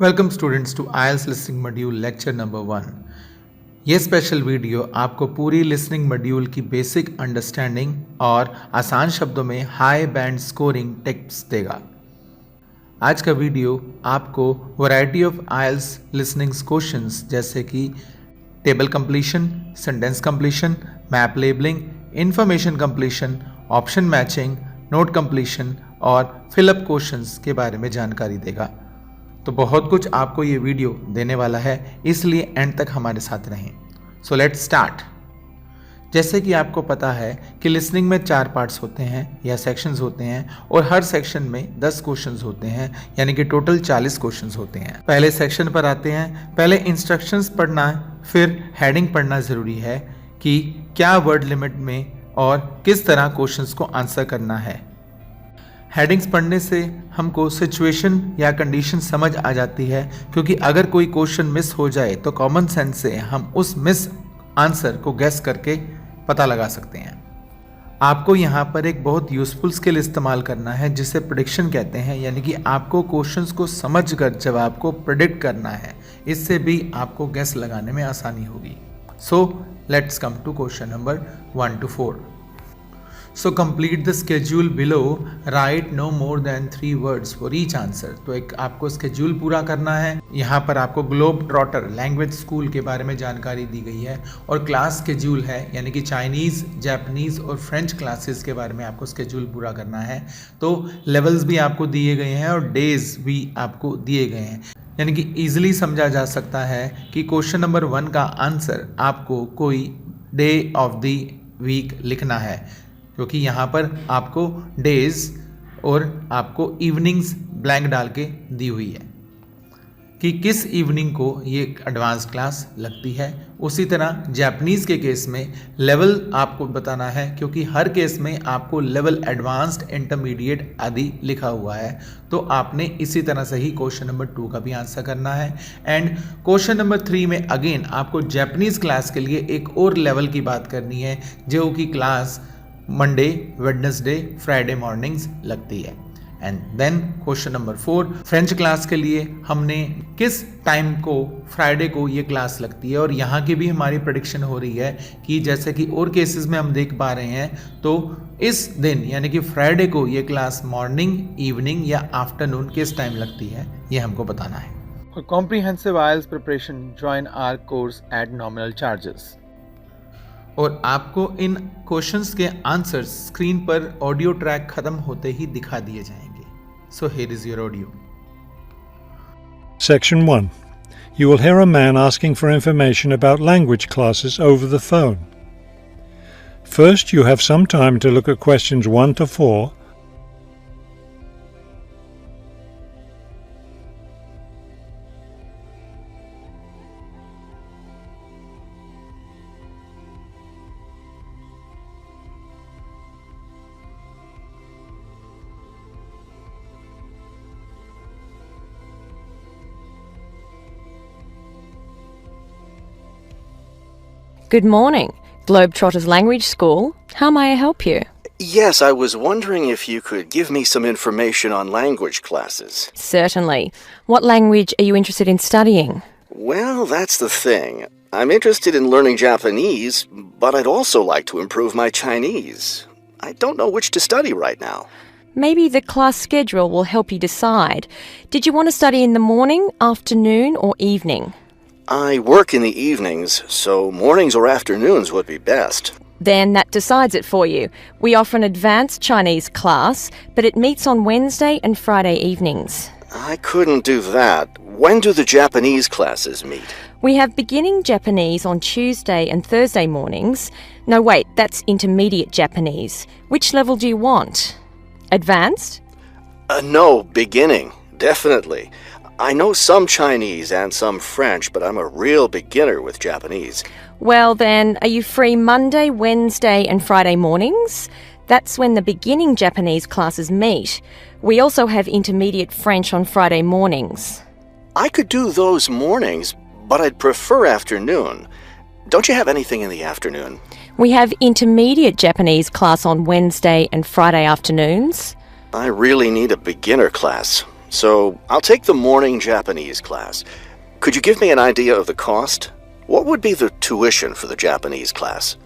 Welcome students to IELTS listening module lecture number 1। ये special video आपको पूरी listening module की बेसिक अंडरस्टैंडिंग और आसान शब्दों में हाई बैंड स्कोरिंग टिप्स देगा। आज का वीडियो आपको variety of IELTS listening questions जैसे कि table completion, sentence completion, map labelling, information completion, option matching, note completion और फिलअप क्वेश्चंस के बारे में जानकारी देगा। तो बहुत कुछ आपको ये वीडियो देने वाला है, इसलिए एंड तक हमारे साथ रहें। So let's start. जैसे कि आपको पता है कि लिसनिंग में 4 पार्ट्स होते हैं या सेक्शंस होते हैं और हर सेक्शन में 10 क्वेश्चंस होते हैं, यानी कि टोटल 40 क्वेश्चंस होते हैं। पहले सेक्शन पर आते हैं। पहले इंस्ट्रक्शंस पढ़ना, फिर हेडिंग पढ़ना ज़रूरी है कि क्या वर्ड लिमिट में और किस तरह क्वेश्चंस को आंसर करना है। हेडिंग्स पढ़ने से हमको सिचुएशन या कंडीशन समझ आ जाती है, क्योंकि अगर कोई क्वेश्चन मिस हो जाए तो कॉमन सेंस से हम उस मिस आंसर को गैस करके पता लगा सकते हैं। आपको यहाँ पर एक बहुत यूज़फुल स्किल इस्तेमाल करना है जिसे प्रेडिक्शन कहते हैं, यानी कि आपको क्वेश्चंस को समझकर जवाब को प्रेडिक्ट करना है। इससे भी आपको गैस लगाने में आसानी होगी। So let's come to question number 1 to 4। So complete the schedule below, write no more than 3 words for each answer। तो एक आपको स्केड्यूल पूरा करना है। यहाँ पर आपको ग्लोब ट्रॉटर लैंग्वेज स्कूल के बारे में जानकारी दी गई है और क्लास स्केड्यूल है, यानी कि चाइनीज़, जापानीज़ और फ्रेंच क्लासेस के बारे में आपको स्केड्यूल पूरा करना है। तो लेवल्स भी आपको दिए गए हैं और डेज भी आपको दिए गए हैं, यानी कि ईजिली समझा जा सकता है कि क्वेश्चन नंबर 1 का आंसर आपको कोई डे ऑफ द वीक लिखना है, क्योंकि यहाँ पर आपको डेज और आपको इवनिंग्स ब्लैंक डाल के दी हुई है कि किस इवनिंग को ये एडवांस क्लास लगती है। उसी तरह जापानीज़ के केस में लेवल आपको बताना है, क्योंकि हर केस में आपको लेवल एडवांस्ड, इंटरमीडिएट आदि लिखा हुआ है। तो आपने इसी तरह से ही क्वेश्चन नंबर 2 का भी आंसर करना है। एंड क्वेश्चन नंबर 3 में अगेन आपको जापानीज़ क्लास के लिए एक और लेवल की बात करनी है, जो कि class Monday, Wednesday, Friday mornings लगती है। And then question number 4 French class के लिए हमने किस टाइम को फ्राइडे को ये क्लास लगती है, और यहाँ की भी हमारी प्रेडिक्शन हो रही है कि जैसे कि और केसेस में हम देख पा रहे हैं, तो इस दिन यानी कि फ्राइडे को ये क्लास मॉर्निंग, इवनिंग या आफ्टरनून किस टाइम लगती है, ये हमको बताना है। For comprehensive IELTS preparation join our course at nominal charges. और आपको इन क्वेश्चंस के आंसर्स स्क्रीन पर ऑडियो ट्रैक खत्म होते ही दिखा दिए जाएंगे। So here is your audio. Section 1. You will hear a man asking for information about language classes over the phone. First, you have some time to look at questions 1 to 4. Good morning, Globetrotters Language School. How may I help you? Yes, I was wondering if you could give me some information on language classes. Certainly. What language are you interested in studying? Well, that's the thing. I'm interested in learning Japanese, but I'd also like to improve my Chinese. I don't know which to study right now. Maybe the class schedule will help you decide. Did you want to study in the morning, afternoon, or evening? I work in the evenings, so mornings or afternoons would be best. Then that decides it for you. We offer an advanced Chinese class, but it meets on Wednesday and Friday evenings. I couldn't do that. When do the Japanese classes meet? We have beginning Japanese on Tuesday and Thursday mornings. No, wait, that's intermediate Japanese. Which level do you want? Advanced? No, beginning. Definitely. I know some Chinese and some French, but I'm a real beginner with Japanese. Well then, are you free Monday, Wednesday and Friday mornings? That's when the beginning Japanese classes meet. We also have intermediate French on Friday mornings. I could do those mornings, but I'd prefer afternoon. Don't you have anything in the afternoon? We have intermediate Japanese class on Wednesday and Friday afternoons. I really need a beginner class. So, I'll take the morning Japanese class. Could you give me an idea of the cost? What would be the tuition for the Japanese class?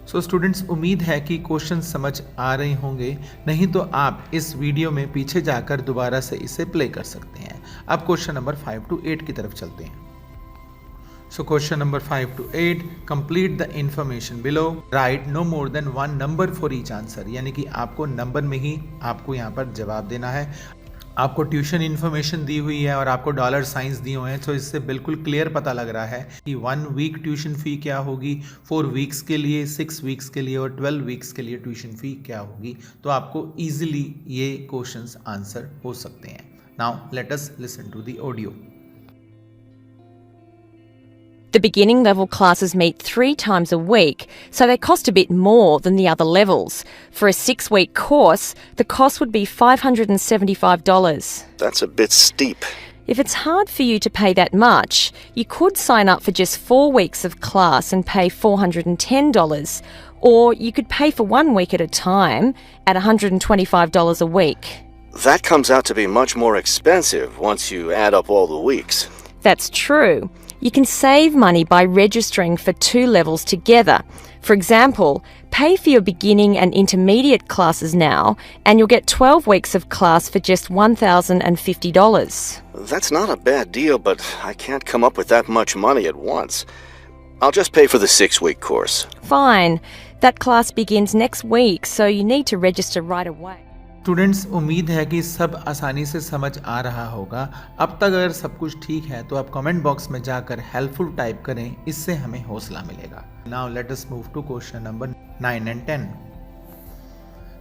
So students, उम्मीद है कि question समझ आ रहे होंगे, नहीं तो आप इस वीडियो में पीछे जाकर दोबारा से इसे प्ले कर सकते हैं। अब क्वेश्चन नंबर 5 to 8 की तरफ चलते हैं। So question number 5 to 8, complete the information below, write no more than one number for each answer, यानी कि आपको नंबर में ही आपको यहाँ पर जवाब देना है। आपको ट्यूशन इन्फॉर्मेशन दी हुई है और आपको डॉलर साइंस दिए हुए हैं, तो इससे बिल्कुल क्लियर पता लग रहा है कि 1 वीक ट्यूशन फ़ी क्या होगी, 4 वीक्स के लिए, 6 वीक्स के लिए और 12 वीक्स के लिए ट्यूशन फ़ी क्या होगी। तो आपको ईजिली ये क्वेश्चंस आंसर हो सकते हैं। Now let us listen to the audio. The beginning level classes meet 3 times a week, so they cost a bit more than the other levels. For a 6-week course, the cost would be $575. That's a bit steep. If it's hard for you to pay that much, you could sign up for just 4 weeks of class and pay $410, or you could pay for 1 week at a time at $125 a week. That comes out to be much more expensive once you add up all the weeks. That's true. You can save money by registering for 2 levels together. For example, pay for your beginning and intermediate classes now, and you'll get 12 weeks of class for just $1,050. That's not a bad deal, but I can't come up with that much money at once. I'll just pay for the 6-week course. Fine. That class begins next week, so you need to register right away. Students, उम्मीद है कि सब आसानी से समझ आ रहा होगा। अब तक अगर सब कुछ ठीक है तो आप कमेंट बॉक्स में जाकर हेल्पफुल टाइप करें, इससे हमें हौसला मिलेगा। Now let us move to question number 9 and 10।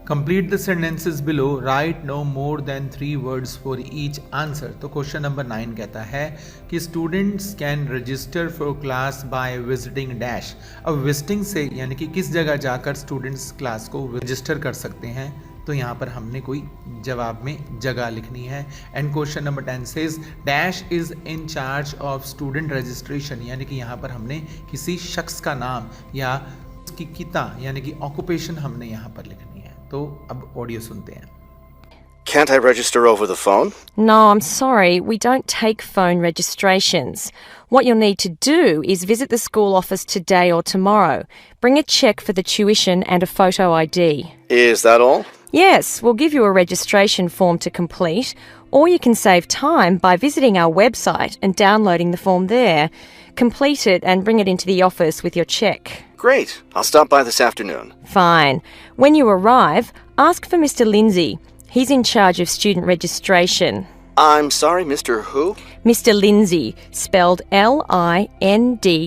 Complete the sentences below, write no more than 3 words for each answer. तो क्वेश्चन नंबर 9 कहता है कि students can register for class by visiting dash. अब विजिटिंग से यानी कि किस जगह जाकर स्टूडेंट्स क्लास को रजिस्टर कर सकते हैं, तो यहाँ पर हमने कोई जवाब में जगह लिखनी है। And question number 10 says dash is in charge of student registration, यानी कि यहाँ पर हमने किसी शख्स का नाम या उसकी किता यानी कि ऑक्यूपेशन हमने यहाँ पर लिखनी है। तो अब ऑडियो सुनते हैं। Can't I register over the phone? No, I'm sorry, we don't take phone registrations. What you'll need to do is visit the school office today or tomorrow. Bring a cheque for the tuition and a photo ID. Is that all? Yes, we'll give you a registration form to complete, or you can save time by visiting our website and downloading the form there. Complete it and bring it into the office with your cheque. Great. I'll stop by this afternoon. Fine. When you arrive, ask for Mr. Lindsay. He's in charge of student registration. I'm sorry, Mr. Who? Mr. Lindsay, spelled Lindsay.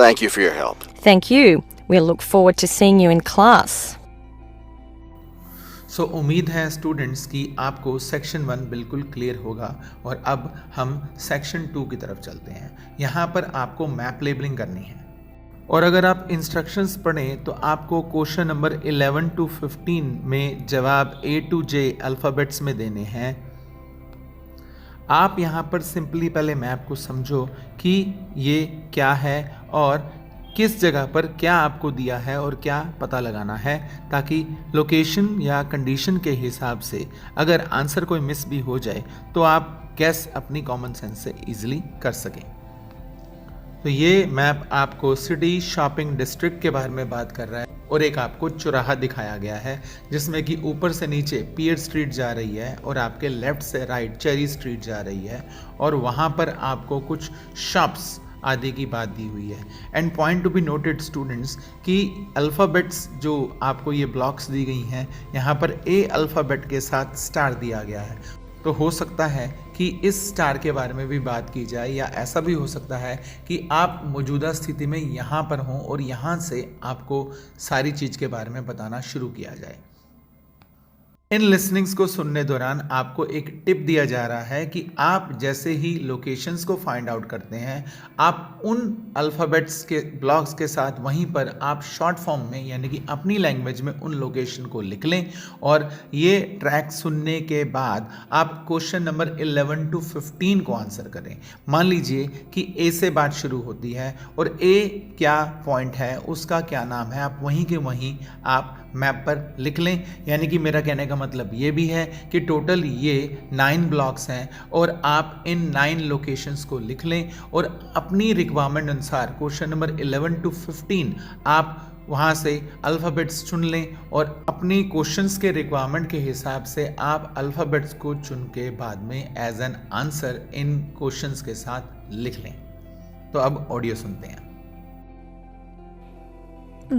Thank you for your help. Thank you. We'll look forward to seeing you in class. सो उम्मीद है students कि आपको section 1 बिल्कुल clear होगा। और अब हम section 2 की तरफ चलते हैं। यहाँ पर आपको मैप लेबलिंग करनी है, और अगर आप इंस्ट्रक्शंस पढ़ें तो आपको क्वेश्चन नंबर 11 to 15 में जवाब A to J अल्फ़ाबेट्स में देने हैं। आप यहाँ पर सिंपली पहले मैप को समझो कि ये क्या है और किस जगह पर क्या आपको दिया है और क्या पता लगाना है, ताकि लोकेशन या कंडीशन के हिसाब से अगर आंसर कोई मिस भी हो जाए तो आप गैस अपनी कॉमन सेंस से इजीली कर सकें। तो ये मैप आपको सिटी शॉपिंग डिस्ट्रिक्ट के बारे में बात कर रहा है, और एक आपको चौराहा दिखाया गया है जिसमें कि ऊपर से नीचे पियर स्ट्रीट जा रही है और आपके लेफ्ट से राइट चेरी स्ट्रीट जा रही है, और वहाँ पर आपको कुछ शॉप्स आदि की बात दी हुई है। And point to be noted students कि अल्फ़ाबेट्स जो आपको ये ब्लॉक्स दी गई हैं, यहाँ पर ए अल्फ़ाबेट के साथ स्टार दिया गया है। तो हो सकता है कि इस स्टार के बारे में भी बात की जाए, या ऐसा भी हो सकता है कि आप मौजूदा स्थिति में यहाँ पर हों और यहाँ से आपको सारी चीज़ के बारे में बताना शुरू किया जाए। इन लिसनिंग्स को सुनने दौरान आपको एक टिप दिया जा रहा है कि आप जैसे ही लोकेशंस को फाइंड आउट करते हैं, आप उन अल्फ़ाबेट्स के ब्लॉक्स के साथ वहीं पर आप शॉर्ट फॉर्म में यानी कि अपनी लैंग्वेज में उन लोकेशन को लिख लें, और ये ट्रैक सुनने के बाद आप क्वेश्चन नंबर 11 to 15 को आंसर करें। मान लीजिए कि ए से बात शुरू होती है और ए क्या पॉइंट है, उसका क्या नाम है, आप वहीं के वहीं आप मैप पर लिख लें। यानी कि मेरा कहने का मतलब ये भी है कि टोटल ये 9 ब्लॉक्स हैं और आप इन 9 लोकेशंस को लिख लें और अपनी रिक्वायरमेंट अनुसार क्वेश्चन नंबर 11 to 15 आप वहाँ से अल्फ़ाबेट्स चुन लें और अपनी क्वेश्चंस के रिक्वायरमेंट के हिसाब से आप अल्फ़ाबेट्स को चुन के बाद में एज एन आंसर इन क्वेश्चंस के साथ लिख लें। तो अब ऑडियो सुनते हैं।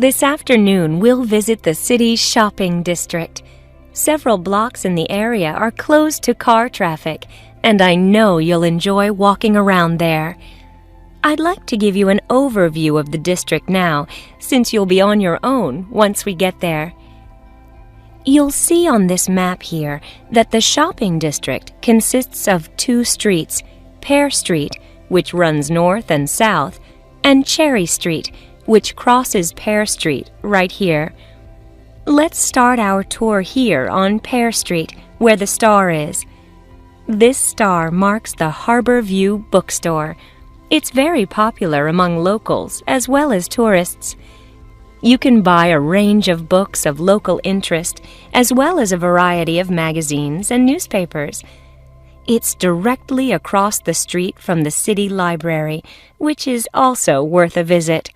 This afternoon, we'll visit the city's shopping district. Several blocks in the area are closed to car traffic, and I know you'll enjoy walking around there. I'd like to give you an overview of the district now, since you'll be on your own once we get there. You'll see on this map here that the shopping district consists of 2 streets, Pear Street, which runs north and south, and Cherry Street, which crosses Pear Street right here. Let's start our tour here on Pear Street, where the star is. This star marks the Harbor View bookstore. It's very popular among locals as well as tourists. You can buy a range of books of local interest as well as a variety of magazines and newspapers. It's directly across the street from the city library, which is also worth a visit.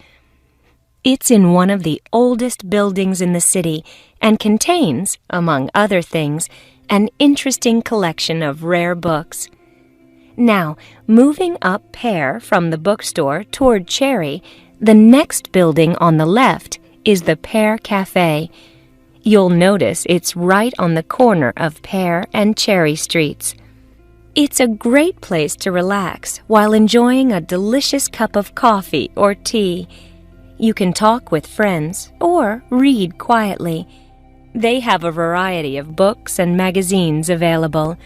It's in one of the oldest buildings in the city and contains, among other things, an interesting collection of rare books. Now, moving up Pear from the bookstore toward Cherry, the next building on the left is the Pear Cafe. You'll notice it's right on the corner of Pear and Cherry Streets. It's a great place to relax while enjoying a delicious cup of coffee or tea. You can talk with friends or read quietly. They have a variety of books and magazines available.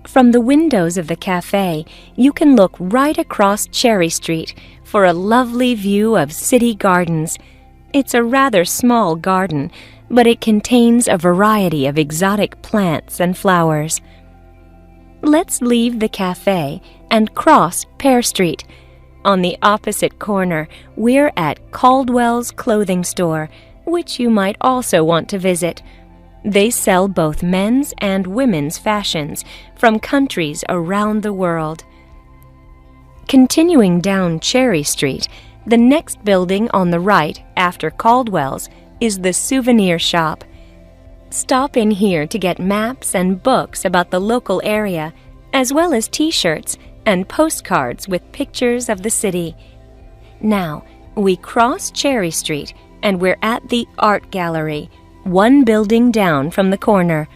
From the windows of the cafe, you can look right across Cherry Street for a lovely view of city gardens. It's a rather small garden, but it contains a variety of exotic plants and flowers. Let's leave the cafe and cross Pear Street. On the opposite corner, we're at Caldwell's clothing store, which you might also want to visit. They sell both men's and women's fashions from countries around the world. Continuing down Cherry Street, the next building on the right after Caldwell's is the souvenir shop. Stop in here to get maps and books about the local area, as well as t-shirts and postcards with pictures of the city. Now, we cross Cherry Street and we're at the Art Gallery, one building down from the corner.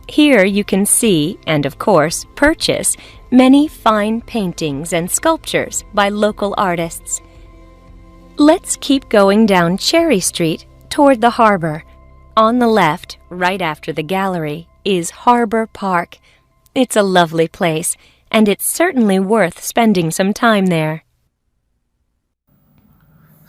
Here you can see, and of course purchase, many fine paintings and sculptures by local artists. Let's keep going down Cherry Street toward the harbor. On the left, right after the gallery, is Harbor Park. It's a lovely place, and it's certainly worth spending some time there.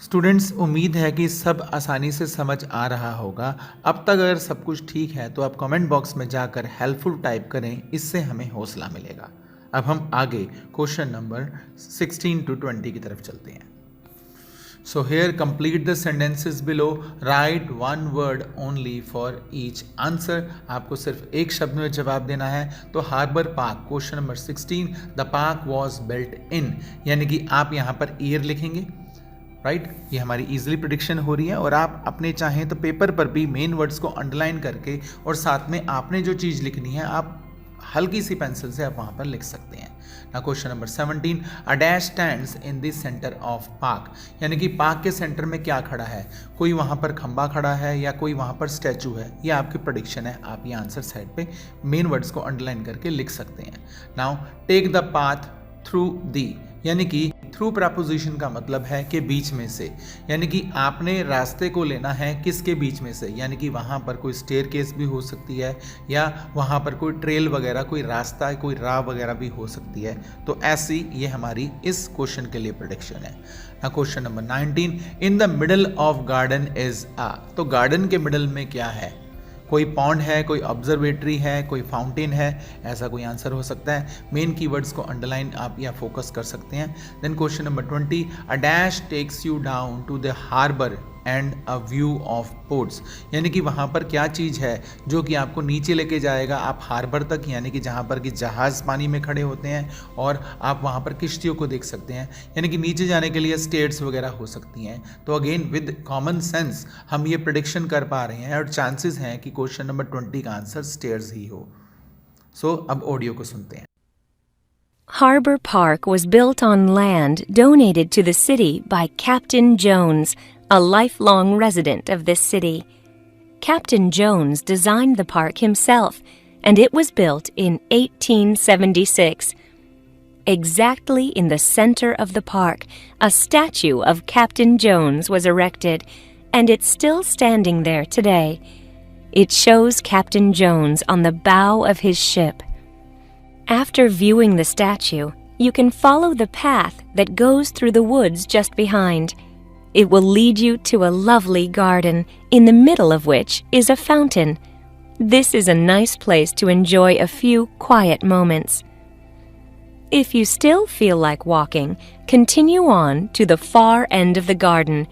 Students, उम्मीद है कि सब आसानी से समझ आ रहा होगा। अब तक अगर सब कुछ ठीक है तो आप कमेंट बॉक्स में जाकर हेल्पफुल टाइप करें, इससे हमें हौसला मिलेगा। अब हम आगे क्वेश्चन नंबर 16 to 20 की तरफ चलते हैं। So here complete the sentences below. Write one word only for each answer. आपको सिर्फ एक शब्द में जवाब देना है। तो harbour park, question number 16, the park was built in, यानी कि आप यहाँ पर ईयर लिखेंगे, राइट। ये हमारी इजीली प्रेडिक्शन हो रही है और आप अपने चाहें तो पेपर पर भी मेन वर्ड्स को अंडरलाइन करके और साथ में आपने जो चीज़ लिखनी है आप हल्की सी पेंसिल से आप वहाँ पर लिख सकते हैं। ना question number 17, a dash stands in the centre of park, यानी कि पार्क के सेंटर में क्या खड़ा है, कोई वहाँ पर खंबा खड़ा है या कोई वहाँ पर स्टैचू है, ये आपकी प्रेडिक्शन है। आप ये आंसर साइड पे मेन वर्ड्स को अंडरलाइन करके लिख सकते हैं। Now take the path through the, यानी कि थ्रू प्रपोजिशन का मतलब है कि बीच में से, यानी कि आपने रास्ते को लेना है किसके बीच में से, यानी कि वहाँ पर कोई स्टेयरकेस भी हो सकती है या वहाँ पर कोई ट्रेल वगैरह, कोई रास्ता, कोई राह वगैरह भी हो सकती है। तो ऐसी ये हमारी इस क्वेश्चन के लिए प्रेडिक्शन है। ना question number 19, in the middle of garden is आ, तो गार्डन के मिडल में क्या है, कोई पॉन्ड है, कोई ऑब्जर्वेटरी है, कोई फाउंटेन है, ऐसा कोई आंसर हो सकता है। मेन कीवर्ड्स को अंडरलाइन आप या फोकस कर सकते हैं। Then question number 20, a dash takes you down to the harbour and a view of ports, यानी कि वहाँ पर क्या चीज़ है जो कि आपको नीचे लेके जाएगा आप हार्बर तक, यानी कि जहाँ पर कि जहाज़ पानी में खड़े होते हैं और आप वहाँ पर किश्तियों को देख सकते हैं, यानी कि नीचे जाने के लिए स्टेयर्स वगैरह हो सकती हैं। तो अगेन विद कॉमन सेंस हम ये प्रेडिक्शन कर पा रहे हैं और चांसेस हैं कि क्वेश्चन नंबर 20 का आंसर स्टेयर्स ही हो। सो अब ऑडियो को सुनते हैं। Harbor Park was built on land donated to the city by Captain Jones, a lifelong resident of this city. Captain Jones designed the park himself, and it was built in 1876. Exactly in the center of the park, a statue of Captain Jones was erected, and it's still standing there today. It shows Captain Jones on the bow of his ship. After viewing the statue, you can follow the path that goes through the woods just behind. It will lead you to a lovely garden, in the middle of which is a fountain. This is a nice place to enjoy a few quiet moments. If you still feel like walking, continue on to the far end of the garden.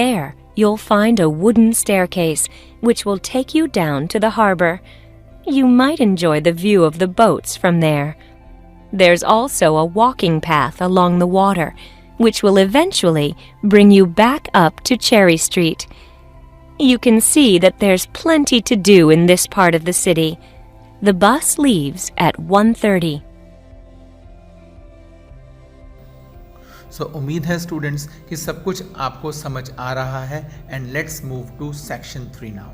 There, you'll find a wooden staircase, which will take you down to the harbor. You might enjoy the view of the boats from there. There's also a walking path along the water, which will eventually bring you back up to Cherry Street. You can see that there's plenty to do in this part of the city. The bus leaves at 1:30. सो उम्मीद है students कि सब कुछ आपको समझ आ रहा है and let's move to section 3 now.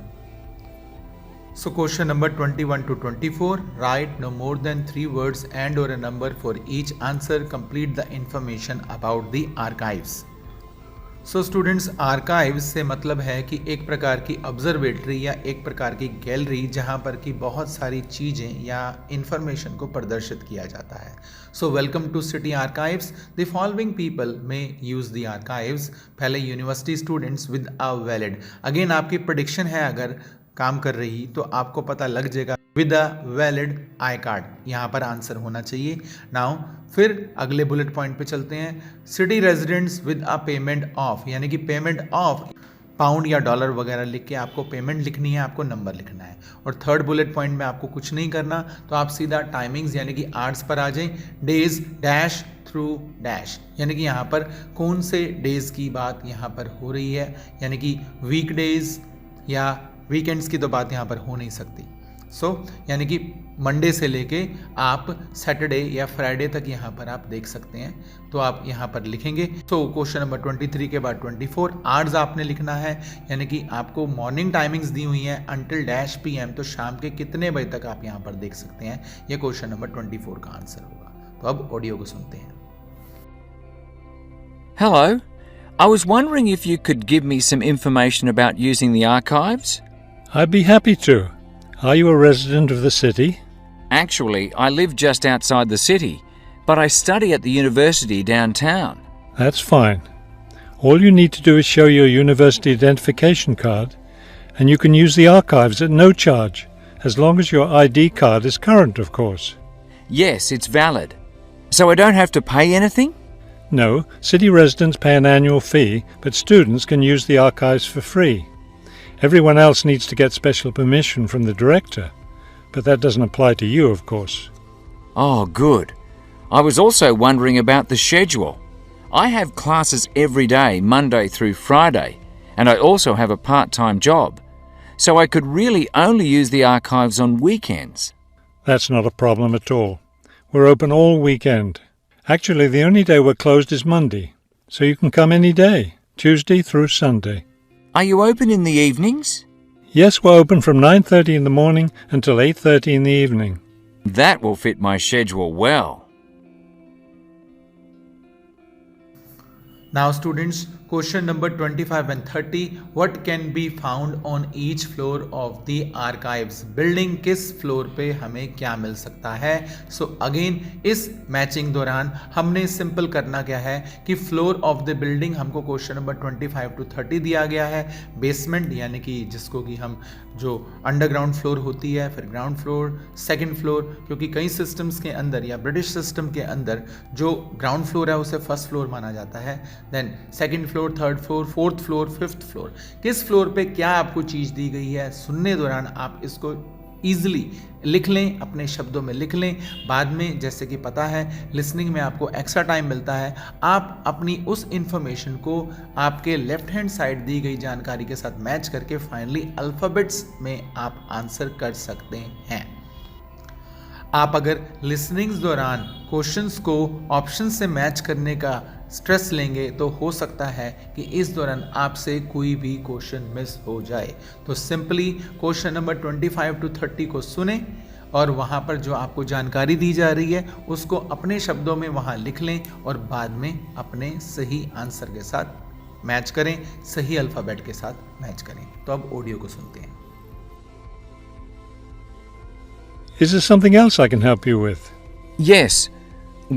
So question number 21 to 24, write no more than 3 words and or a number for each answer. Complete the information about the archives. So students, archives से मतलब है कि एक प्रकार की observatory या एक प्रकार की गैलरी जहाँ पर कि बहुत सारी चीज़ें या इंफॉर्मेशन को प्रदर्शित किया जाता है। So welcome to city archives. The following people may use the archives. पहले university students with a valid, again आपकी प्रेडिक्शन है अगर काम कर रही तो आपको पता लग जाएगा with a valid I card, यहाँ पर आंसर होना चाहिए। नाउ फिर अगले बुलेट पॉइंट पे चलते हैं। City residents with a payment of, यानी कि पेमेंट ऑफ पाउंड या डॉलर वगैरह लिख के आपको पेमेंट लिखनी है, आपको नंबर लिखना है। और थर्ड बुलेट पॉइंट में आपको कुछ नहीं करना, तो आप सीधा टाइमिंग्स यानी कि आवर्स पर आ जाएं। डेज डैश थ्रू डैश, यानी कि यहाँ पर कौन से डेज की बात यहाँ पर हो रही है, यानी कि वीक डेज या वीकेंड्स की तो बात यहाँ पर हो नहीं सकती। सो यानी कि मंडे से लेके आप सैटरडे या फ्राइडे तक यहाँ पर आप देख सकते हैं, तो आप यहाँ पर लिखेंगे। तो क्वेश्चन नंबर 23 के बाद 24 आवर्स आपने लिखना है, यानी कि आपको मॉर्निंग टाइमिंग्स दी हुई हैं अंटिल डैश PM, तो शाम के कितने बजे तक आप यहाँ पर देख सकते हैं। ये क्वेश्चन नंबर 24 का आंसर होगा। तो अब ऑडियो को सुनते हैं। Hello. I was wondering if you could give me some information about using the archives? I'd be happy to. Are you a resident of the city? Actually, I live just outside the city, but I study at the university downtown. That's fine. All you need to do is show your university identification card, and you can use the archives at no charge, as long as your ID card is current, of course. Yes, it's valid. So I don't have to pay anything? No, city residents pay an annual fee, but students can use the archives for free. Everyone else needs to get special permission from the director, but that doesn't apply to you, of course. Oh, good. I was also wondering about the schedule. I have classes every day, Monday through Friday, and I also have a part-time job, so I could really only use the archives on weekends. That's not a problem at all. We're open all weekend. Actually, the only day we're closed is Monday, so you can come any day, Tuesday through Sunday. Are you open in the evenings? Yes, we're open from 9:30 in the morning until 8:30 in the evening. That will fit my schedule well. Now students, question number 25 and 30, what can be found on each floor of the archives? Building किस floor पे हमें क्या मिल सकता है? So again इस matching दौरान हमने simple करना क्या है कि फ्लोर ऑफ द बिल्डिंग हमको क्वेश्चन नंबर 25 to 30 दिया गया है। बेसमेंट यानी कि जिसको कि हम जो अंडरग्राउंड फ्लोर होती है, फिर ग्राउंड फ्लोर, सेकंड फ्लोर, क्योंकि कई सिस्टम्स के अंदर या ब्रिटिश सिस्टम के अंदर जो ग्राउंड फ्लोर है उसे फर्स्ट फ्लोर माना जाता है। Then second floor floor, third floor, fourth floor, fifth floor, किस फ्लोर पे क्या आपको चीज़ दी गई है, सुनने दौरान आप इसको ईजिली लिख लें, अपने शब्दों में लिख लें। बाद में जैसे कि पता है लिसनिंग में आपको एक्स्ट्रा टाइम मिलता है, आप अपनी उस इंफॉर्मेशन को आपके लेफ्ट हैंड साइड दी गई जानकारी के साथ मैच करके फाइनली अल्फ़ाबेट्स में आप आंसर कर सकते हैं। आप अगर लिसनिंग दौरान क्वेश्चंस को ऑप्शन से मैच करने का स्ट्रेस लेंगे तो हो सकता है कि इस दौरान आपसे कोई भी क्वेश्चन मिस हो जाए। तो सिंपली क्वेश्चन नंबर 25 to 30 को सुने और वहाँ पर जो आपको जानकारी दी जा रही है उसको अपने शब्दों में वहाँ लिख लें और बाद में अपने सही आंसर के साथ मैच करें, सही अल्फ़ाबेट के साथ मैच करें। तो अब ऑडियो को सुनते हैं। Is there something else I can help you with? Yes.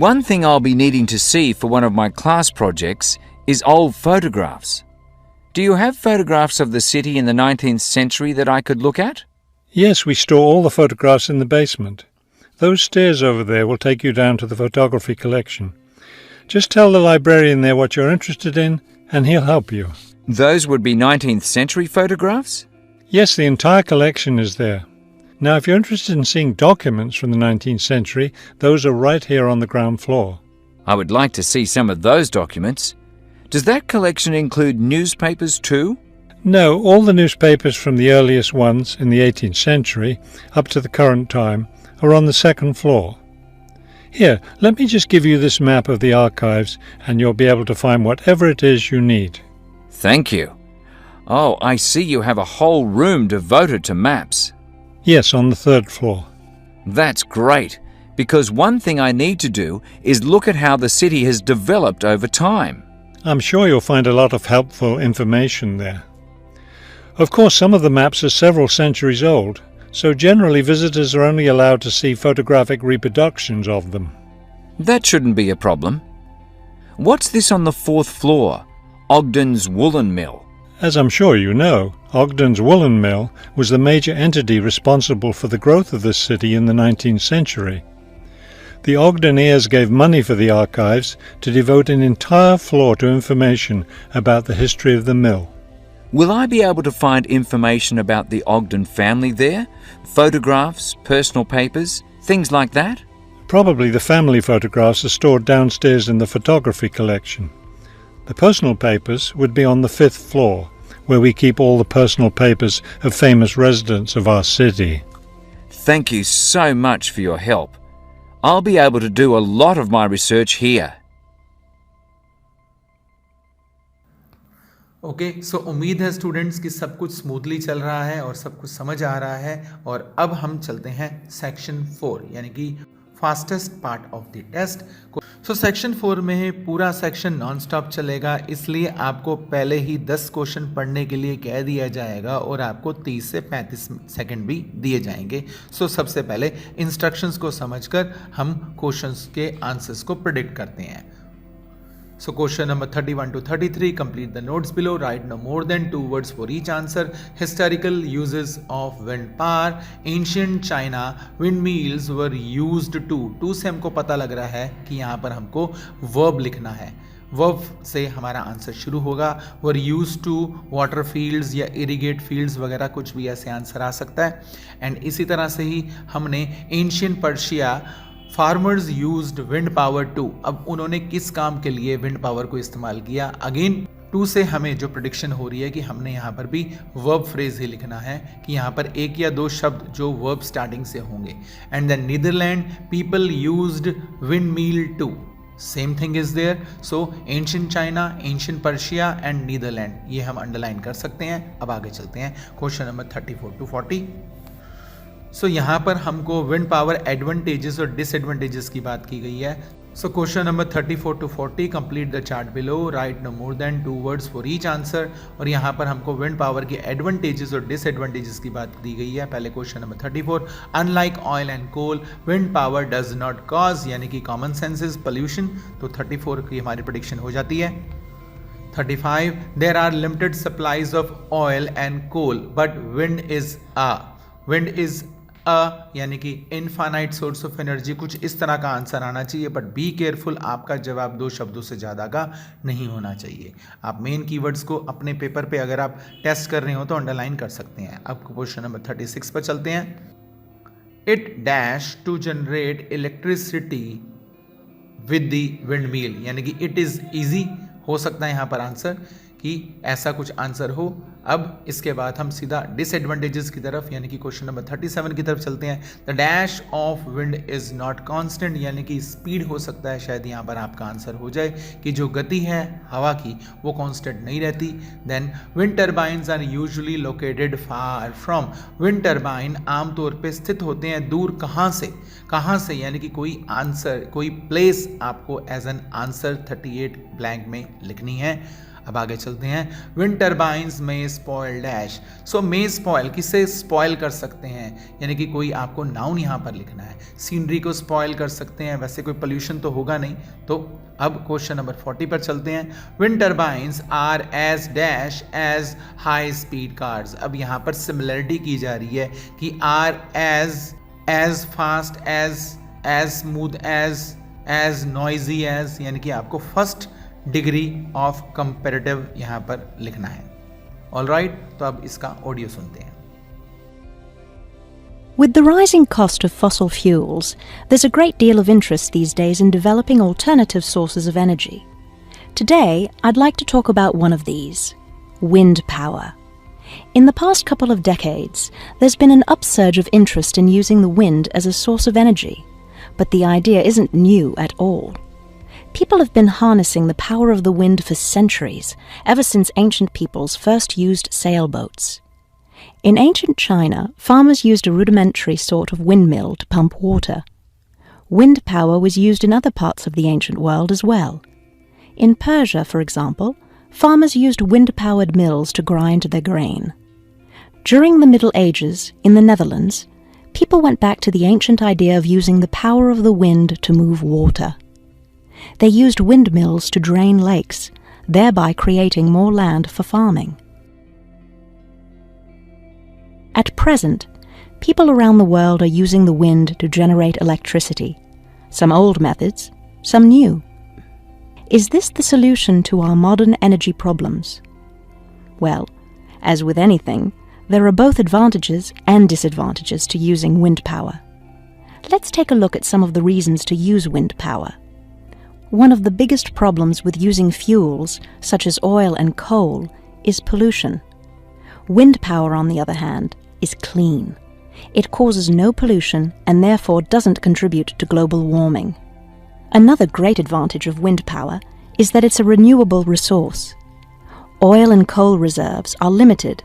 One thing I'll be needing to see for one of my class projects is old photographs. Do you have photographs of the city in the 19th century that I could look at? Yes, we store all the photographs in the basement. Those stairs over there will take you down to the photography collection. Just tell the librarian there what you're interested in, and he'll help you. Those would be 19th century photographs? Yes, the entire collection is there. Now, if you're interested in seeing documents from the 19th century, those are right here on the ground floor. I would like to see some of those documents. Does that collection include newspapers too? No, all the newspapers from the earliest ones in the 18th century up to the current time are on the second floor. Here, let me just give you this map of the archives and you'll be able to find whatever it is you need. Thank you. Oh, I see you have a whole room devoted to maps. Yes, on the third floor. That's great, because one thing I need to do is look at how the city has developed over time. I'm sure you'll find a lot of helpful information there. Of course, some of the maps are several centuries old, so generally visitors are only allowed to see photographic reproductions of them. That shouldn't be a problem. What's this on the fourth floor? Ogden's Woolen Mill. As I'm sure you know, Ogden's Woolen Mill was the major entity responsible for the growth of this city in the 19th century. The Ogden heirs gave money for the archives to devote an entire floor to information about the history of the mill. Will I be able to find information about the Ogden family there? Photographs, personal papers, things like that? Probably the family photographs are stored downstairs in the photography collection. The personal papers would be on the fifth floor, where we keep all the personal papers of famous residents of our city. Thank you so much for your help. I'll be able to do a lot of my research here. Okay, so उम्मीद है students कि सब कुछ smoothly चल रहा है और सब कुछ समझ आ रहा है। और अब हम चलते हैं सेक्शन 4 यानी कि fastest part of the test. So section 4 में पूरा सेक्शन नॉन स्टॉप चलेगा, इसलिए आपको पहले ही 10 क्वेश्चन पढ़ने के लिए कह दिया जाएगा और आपको 30 से 35 सेकंड भी दिए जाएंगे। सो सबसे पहले इंस्ट्रक्शंस को समझकर हम क्वेश्चंस के आंसर्स को प्रेडिक्ट करते हैं। So question number 31 to 33, complete the notes below, write no more than 2 words for each answer. Historical uses of wind power. Ancient China windmills were used to से हमको पता लग रहा है कि यहाँ पर हमको verb लिखना है। verb से हमारा आंसर शुरू होगा। were used to water fields या irrigate fields वगैरह कुछ भी ऐसे आंसर आ सकता है। एंड इसी तरह से ही हमने ancient Persia farmers used wind power to, अब उन्होंने किस काम के लिए विंड पावर को इस्तेमाल किया। अगेन टू से हमें जो प्रेडिक्शन हो रही है कि हमने यहाँ पर भी वर्ब फ्रेज ही लिखना है कि यहाँ पर एक या दो शब्द जो वर्ब स्टार्टिंग से होंगे। And then Netherland people used wind mill to, same thing is there. So ancient China, ancient Persia and Netherland, ये हम अंडरलाइन कर सकते हैं। अब आगे चलते हैं क्वेश्चन नंबर 34 to 40। सो यहाँ पर हमको विंड पावर एडवांटेजेस और डिसएडवांटेजेस की बात की गई है। So question number 34 to 40, complete the chart below, write no more than 2 words for each answer. और यहाँ पर हमको विंड पावर के एडवांटेजेस और डिसएडवांटेजेस की बात दी गई है। पहले question number 34, unlike oil and coal wind power does not cause, यानी कि कॉमन सेंस इज पोल्यूशन। तो 34 की हमारी प्रेडिक्शन हो जाती है। 35, there are limited supplies of oil and coal but wind is यानी कि इनफाइनाइट सोर्स ऑफ एनर्जी, कुछ इस तरह का आंसर आना चाहिए। बट बी केयरफुल, आपका जवाब 2 शब्दों से ज़्यादा का नहीं होना चाहिए। आप मेन कीवर्ड्स को अपने पेपर पे अगर आप टेस्ट कर रहे हो तो अंडरलाइन कर सकते हैं। अब क्वेश्चन नंबर 36 पर चलते हैं। It dash to generate electricity with the wind mill, यानी कि इट इज़ ईजी हो सकता है यहाँ पर आंसर कि ऐसा कुछ आंसर हो। अब इसके बाद हम सीधा डिसएडवांटेजेस की तरफ यानी कि क्वेश्चन नंबर 37 की तरफ चलते हैं। The dash of wind is not constant, यानी कि स्पीड हो सकता है शायद यहाँ पर आपका आंसर हो जाए कि जो गति है हवा की वो कांस्टेंट नहीं रहती। Then wind turbines are usually located far from, wind turbine आमतौर पे स्थित होते हैं दूर। कहाँ से यानी कि कोई आंसर, कोई प्लेस आपको एज एन आंसर 38 ब्लैंक में लिखनी है। अब आगे चलते हैं। विंड टर्बाइंस में स्पॉइल डैश, सो में स्पॉइल, किसे स्पॉइल कर सकते हैं, यानी कि कोई आपको नाउन यहाँ पर लिखना है। सीनरी को स्पॉइल कर सकते हैं, वैसे कोई पोल्यूशन तो होगा नहीं। तो अब क्वेश्चन नंबर 40 पर चलते हैं। Wind turbines are as dash as high speed cars, अब यहाँ पर सिमिलरिटी की जा रही है कि are as fast as smooth as noisy as, यानी कि आपको फर्स्ट डिग्री ऑफ कंपैरेटिव यहां पर लिखना है। ऑलराइट, तो अब इसका ऑडियो सुनते हैं। With the rising cost of fossil fuels, there's a great deal of interest these days in developing alternative sources of energy. Today, I'd like to talk about one of these, wind power. In the past couple of decades, there's been an upsurge of interest in using the wind as a source of energy, but the idea isn't new at all. People have been harnessing the power of the wind for centuries, ever since ancient peoples first used sailboats. In ancient China, farmers used a rudimentary sort of windmill to pump water. Wind power was used in other parts of the ancient world as well. In Persia, for example, farmers used wind-powered mills to grind their grain. During the Middle Ages, in the Netherlands, people went back to the ancient idea of using the power of the wind to move water. They used windmills to drain lakes, thereby creating more land for farming. At present, people around the world are using the wind to generate electricity, some old methods, some new. Is this the solution to our modern energy problems? Well, as with anything, there are both advantages and disadvantages to using wind power. Let's take a look at some of the reasons to use wind power. One of the biggest problems with using fuels, such as oil and coal, is pollution. Wind power, on the other hand, is clean. It causes no pollution and therefore doesn't contribute to global warming. Another great advantage of wind power is that it's a renewable resource. Oil and coal reserves are limited,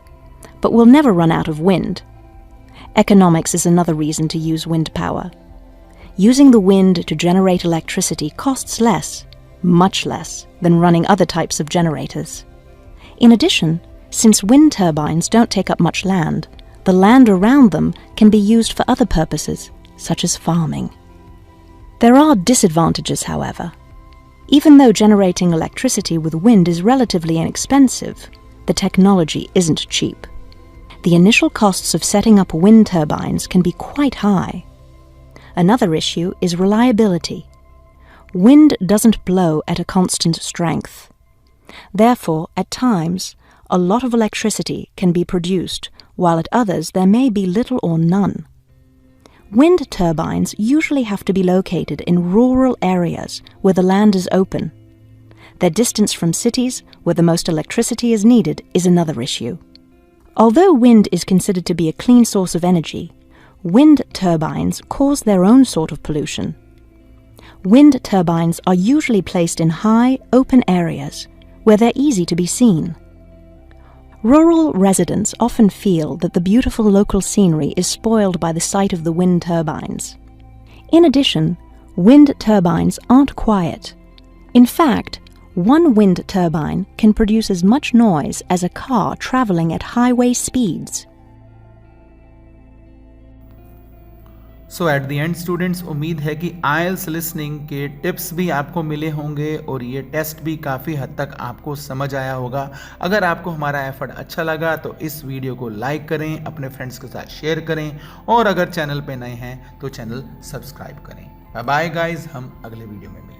but will never run out of wind. Economics is another reason to use wind power. Using the wind to generate electricity costs less, much less, than running other types of generators. In addition, since wind turbines don't take up much land, the land around them can be used for other purposes, such as farming. There are disadvantages, however. Even though generating electricity with wind is relatively inexpensive, the technology isn't cheap. The initial costs of setting up wind turbines can be quite high. Another issue is reliability. Wind doesn't blow at a constant strength. Therefore, at times, a lot of electricity can be produced, while at others there may be little or none. Wind turbines usually have to be located in rural areas where the land is open. Their distance from cities where the most electricity is needed is another issue. Although wind is considered to be a clean source of energy, wind turbines cause their own sort of pollution. Wind turbines are usually placed in high, open areas where they're easy to be seen. Rural residents often feel that the beautiful local scenery is spoiled by the sight of the wind turbines. In addition, wind turbines aren't quiet. In fact, one wind turbine can produce as much noise as a car traveling at highway speeds. So at the end students, उम्मीद है कि आइल्स listening के tips भी आपको मिले होंगे और ये टेस्ट भी काफ़ी हद तक आपको समझ आया होगा। अगर आपको हमारा एफर्ट अच्छा लगा तो इस वीडियो को लाइक करें, अपने फ्रेंड्स के साथ शेयर करें और अगर चैनल पे नए हैं तो चैनल सब्सक्राइब करें। बाय बाय गाइज, हम अगले वीडियो में मिलेंगे।